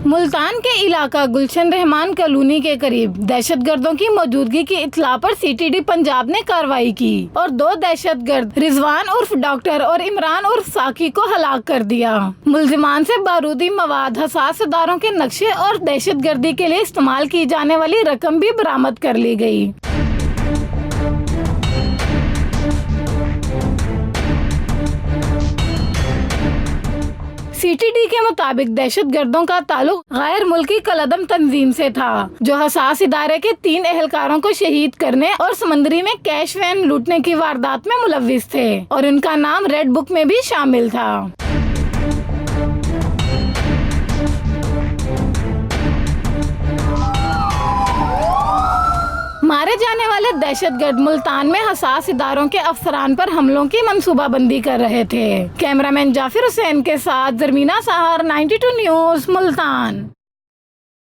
मुल्तान के इलाका गुलशन रहमान कॉलोनी के करीब दहशतगर्दों की मौजूदगी की इत्तला पर सीटीडी पंजाब ने कार्रवाई की और 2 दहशतगर्द रिजवान उर्फ डॉक्टर और इमरान उर्फ साकी को हलाक कर दिया। मुल्जिमान से बारूदी मवाद, हसास इदारों के नक्शे और दहशतगर्दी के लिए इस्तेमाल की जाने वाली रकम भी बरामद कर ली गई। सीटीडी के मुताबिक दहशतगर्दों का ताल्लुक गैर मुल्की कलअदम तंजीम से था, जो हसास इदारे के 3 एहलकारों को शहीद करने और समंदरी में कैश वैन लूटने की वारदात में मुलव्विस थे और इनका नाम रेड बुक में भी शामिल था। मारे जाने वाले दहशतगर्द मुल्तान में हसास इदारों के अफसरान पर हमलों की मंसूबाबंदी कर रहे थे। कैमरामैन जाफिर हुसैन के साथ जरमीना सहार, 92 न्यूज़, मुल्तान।